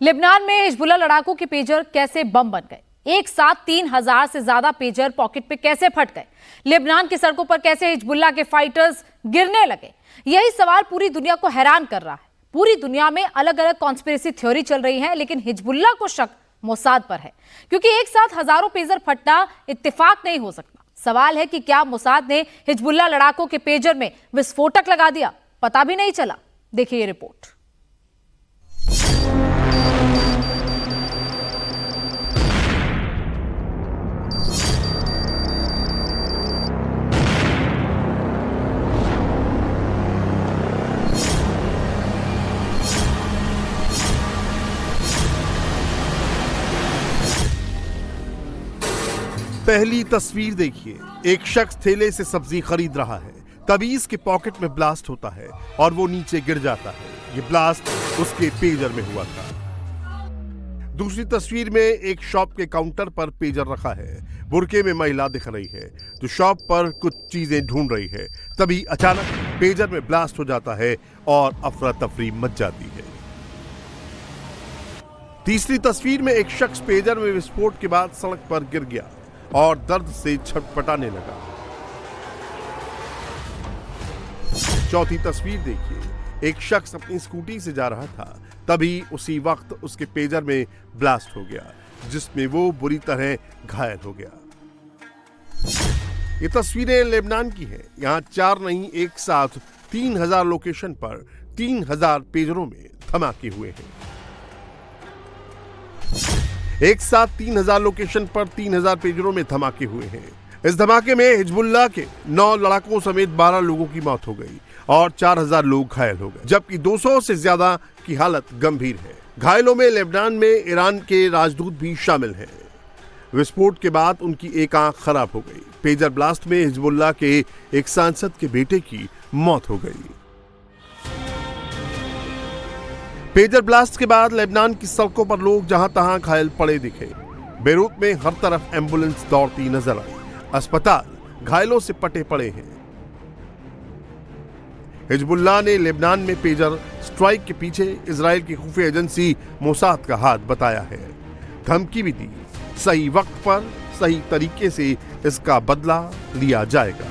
Lebanon में Hezbollah लड़ाकों के पेजर कैसे बम बन गए? एक साथ 3000 से ज्यादा पेजर पॉकेट पे कैसे फट गए? लेबनान की सड़कों पर कैसे हिजबुल्लाह के फाइटर्स गिरने लगे? यही सवाल पूरी दुनिया को हैरान कर रहा है। पूरी दुनिया में अलग अलग कॉन्स्पिरेसी थ्योरी चल रही है, लेकिन हिजबुल्लाह को शक मोसाद पर है, क्योंकि एक साथ हजारों पेजर फटना इत्तेफाक नहीं हो सकता। सवाल है कि क्या मोसाद ने हिजबुल्लाह लड़ाकों के पेजर में विस्फोटक लगा दिया? पता भी नहीं चला। देखिए ये रिपोर्ट। पहली तस्वीर देखिए, एक शख्स ठेले से सब्जी खरीद रहा है, तभी इसके पॉकेट में ब्लास्ट होता है और वो नीचे गिर जाता है। ये ब्लास्ट उसके पेजर में हुआ था। दूसरी तस्वीर में एक शॉप के काउंटर पर पेजर रखा है। बुरके में महिला दिख रही है जो शॉप पर कुछ चीजें ढूंढ रही है, तभी अचानक पेजर में ब्लास्ट हो जाता है और अफरा तफरी मच जाती है। तीसरी तस्वीर में एक शख्स पेजर में विस्फोट के बाद सड़क पर गिर गया और दर्द से छटपटाने लगा। चौथी तस्वीर देखिए, एक शख्स अपनी स्कूटी से जा रहा था, तभी उसी वक्त उसके पेजर में ब्लास्ट हो गया, जिसमें वो बुरी तरह घायल हो गया। ये तस्वीरें लेबनान की हैं। यहाँ 4 नहीं, एक साथ 3000 लोकेशन पर 3000 पेजरों में धमाके हुए हैं। एक साथ 3000 लोकेशन पर 3000 पेजरों में धमाके हुए हैं। इस धमाके में हिजबुल्लाह के 9 लड़ाकों समेत 12 लोगों की मौत हो गई और 4000 लोग घायल हो गए, जबकि 200 से ज्यादा की हालत गंभीर है। घायलों में लेबनान में ईरान के राजदूत भी शामिल हैं। विस्फोट के बाद उनकी एक आंख खराब हो गई। पेजर ब्लास्ट में हिजबुल्लाह के एक सांसद के बेटे की मौत हो गई। पेजर ब्लास्ट के बाद लेबनान की सड़कों पर लोग जहां तहां घायल पड़े दिखे। बेरूत में हर तरफ एम्बुलेंस दौड़ती नजर आई। अस्पताल घायलों से पटे पड़े हैं। हिजबुल्लाह ने लेबनान में पेजर स्ट्राइक के पीछे इजराइल की खुफिया एजेंसी मोसाद का हाथ बताया है। धमकी भी दी, सही वक्त पर सही तरीके से इसका बदला लिया जाएगा।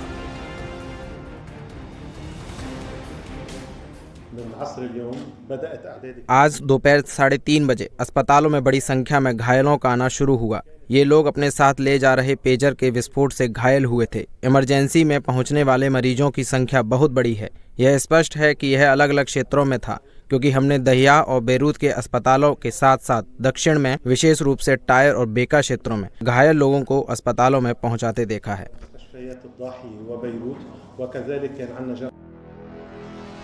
आज दोपहर 3:30 बजे अस्पतालों में बड़ी संख्या में घायलों का आना शुरू हुआ। ये लोग अपने साथ ले जा रहे पेजर के विस्फोट से घायल हुए थे। इमरजेंसी में पहुंचने वाले मरीजों की संख्या बहुत बड़ी है। यह स्पष्ट है कि यह अलग अलग क्षेत्रों में था, क्योंकि हमने दहिया और बेरूत के अस्पतालों के साथ साथ दक्षिण में, विशेष रूप से टायर और बेका क्षेत्रों में घायल लोगों को अस्पतालों में पहुंचाते देखा है।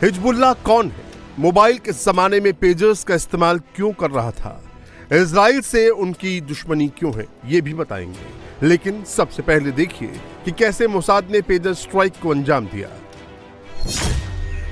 हिजबुल्लाह कौन है? मोबाइल के जमाने में पेजर्स का इस्तेमाल क्यों कर रहा था? इजराइल से उनकी दुश्मनी क्यों है, ये भी बताएंगे। लेकिन सबसे पहले देखिए कि कैसे मोसाद ने पेजर स्ट्राइक को अंजाम दिया।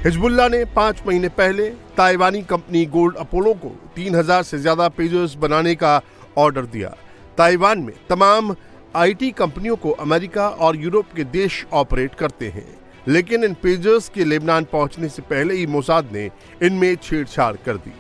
हिजबुल्लाह ने 5 महीने पहले ताइवानी कंपनी गोल्ड अपोलो को 3000 से ज्यादा पेजर्स बनाने का ऑर्डर दिया। ताइवान में तमाम आईटी कंपनियों को अमेरिका और यूरोप के देश ऑपरेट करते हैं, लेकिन इन पेजर्स के लेबनान पहुंचने से पहले ही मोसाद ने इनमें छेड़छाड़ कर दी।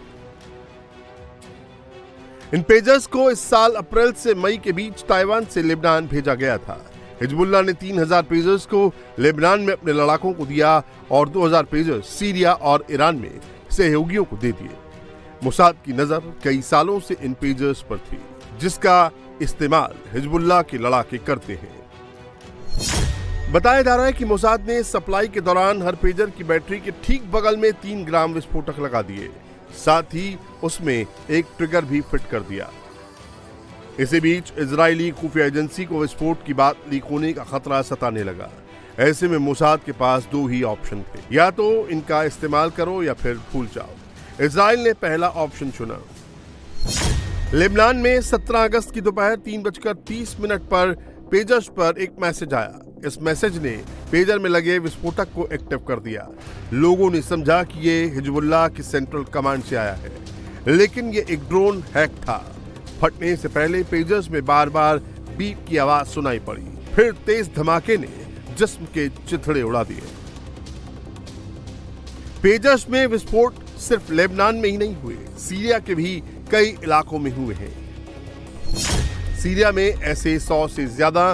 इन पेजर्स को इस साल अप्रैल से मई के बीच ताइवान से लेबनान भेजा गया था। हिजबुल्लाह ने 3000 पेजर्स को लेबनान में अपने लड़ाकों को दिया और 2000 पेजर्स सीरिया और ईरान में सहयोगियों को दे दिए। मोसाद की नजर कई सालों से इन पेजर्स पर थी, जिसका इस्तेमाल हिजबुल्लाह के लड़ाके करते हैं। बताया जा रहा है कि मोसाद ने सप्लाई के दौरान हर पेजर की बैटरी के ठीक बगल में 3 ग्राम विस्फोटक लगा दिए, साथ ही उसमें एक ट्रिगर भी फिट कर दिया। इसी बीच इजरायली खुफिया एजेंसी को विस्फोट की बात लीक होने का खतरा सताने लगा। ऐसे में मोसाद के पास 2 ही ऑप्शन थे, या तो इनका इस्तेमाल करो या फिर भूल जाओ। इजराइल ने पहला ऑप्शन चुना। लेबनान में 17 अगस्त की दोपहर 3:30 पर पेजर्स पर एक मैसेज आया। इस मैसेज ने पेजर में लगे विस्फोटक को एक्टिव कर दिया। लोगों ने समझा कि ये हिजबुल्लाह की सेंट्रल कमांड से आया है, लेकिन ये एक ड्रोन हैक था। फटने से पहले पेजर्स में बार बार बीप की आवाज सुनाई पड़ी, फिर तेज धमाके ने जिस्म के चिथड़े उड़ा दिए। पेजर्स में विस्फोट सिर्फ लेबनान में ही नहीं हुए, सीरिया के भी कई इलाकों में हुए हैं। सीरिया में ऐसे 100 से ज्यादा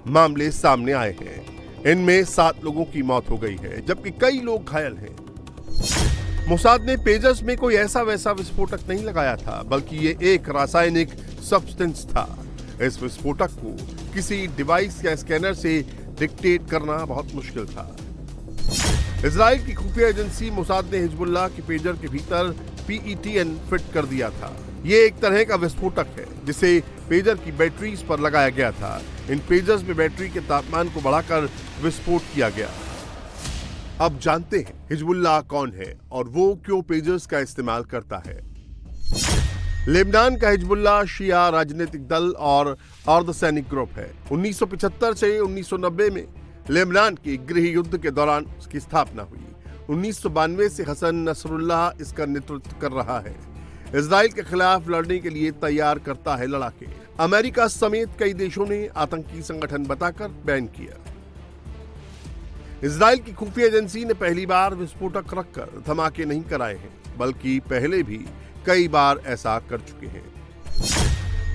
मामले सामने आए हैं। इनमें 7 लोगों की मौत हो गई है, जबकि कई लोग घायल हैं। मोसाद ने पेजर्स में कोई ऐसा वैसा विस्फोटक नहीं लगाया था, बल्कि ये एक रासायनिक सब्सटेंस था। इस विस्फोटक को किसी डिवाइस या स्कैनर से डिक्टेट करना बहुत मुश्किल था। इजराइल की खुफिया एजेंसी मोसाद ने हिजबुल्लाह के पेजर के भीतर PETN फिट कर दिया था। ये एक तरह का विस्फोटक है जिसे पेजर की बैटरीज पर लगाया गया था। इन पेजर्स में बैटरी के तापमान को बढ़ाकर विस्फोट किया गया। अब जानते हैं हिजबुल्लाह कौन है और वो क्यों पेजर्स का इस्तेमाल करता है। लेबनान का हिजबुल्लाह शिया राजनीतिक दल और अर्धसैनिक ग्रुप है। 1975 से 1990 में लेबनान के गृह युद्ध के दौरान इसकी स्थापना हुई। 1992 से हसन नसरुल्लाह इसका नेतृत्व कर रहा है। इजराइल के खिलाफ लड़ने के लिए तैयार करता है लड़ाके। अमेरिका समेत कई देशों ने आतंकी संगठन बताकर बैन किया। इजराइल की खुफिया एजेंसी ने पहली बार विस्फोटक रखकर धमाके नहीं कराए हैं, बल्कि पहले भी कई बार ऐसा कर चुके हैं।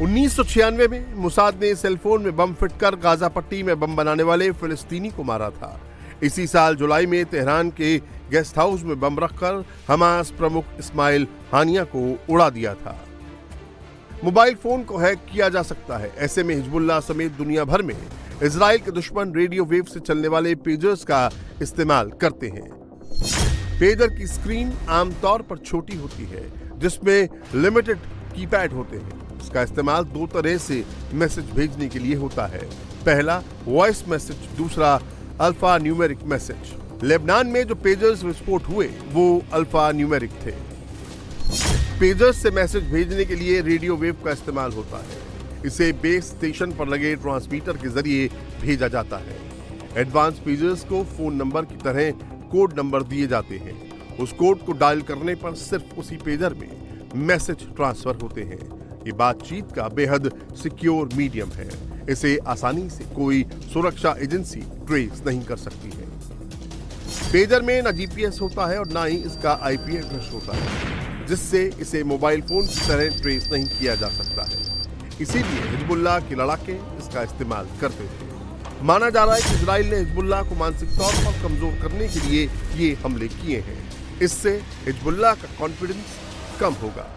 1996 में मोसाद ने सेलफोन में बम फिट कर गाजा पट्टी में बम बनाने वाले फिलिस्तीनी को मारा था। इसी साल जुलाई में तेहरान के गेस्ट हाउस में बम रखकर हमास प्रमुख इस्माइल हानिया को उड़ा दिया था। मोबाइल फोन को हैक किया जा सकता है। ऐसे में हिजबुल्लाह समेत दुनिया भर में इजराइल के दुश्मन रेडियो वेव से चलने वाले पेजर्स का इस्तेमाल करते हैं। पेजर की स्क्रीन आमतौर पर छोटी होती है, जिसमें लिमिटेड कीपैड होते हैं। इसका इस्तेमाल 2 तरह से मैसेज भेजने के लिए होता है। पहला वॉइस मैसेज, दूसरा अल्फा न्यूमेरिक मैसेज। लेबनान में जो पेजर्स विस्फोट हुए वो अल्फा न्यूमेरिक थे। पेजर्स से मैसेज भेजने के लिए रेडियो वेव का इस्तेमाल होता है। इसे बेस स्टेशन पर लगे ट्रांसमीटर के जरिए भेजा जाता है। एडवांस पेजर्स को फोन नंबर की तरह कोड नंबर दिए जाते हैं। उस कोड को डायल करने पर सिर्फ उसी पेजर में मैसेज ट्रांसफर होते हैं। ये बातचीत का बेहद सिक्योर मीडियम है। इसे आसानी से कोई सुरक्षा एजेंसी ट्रेस नहीं कर सकती है। पेजर में ना GPS होता है और ना ही इसका IP एड्रेस होता है, जिससे इसे मोबाइल फोन की तरह ट्रेस नहीं किया जा सकता है। इसीलिए हिजबुल्लाह के लड़ाके इसका इस्तेमाल करते थे। माना जा रहा है कि इजराइल ने हिजबुल्लाह को मानसिक तौर पर कमजोर करने के लिए ये हमले किए हैं। इससे हिजबुल्लाह का कॉन्फिडेंस कम होगा।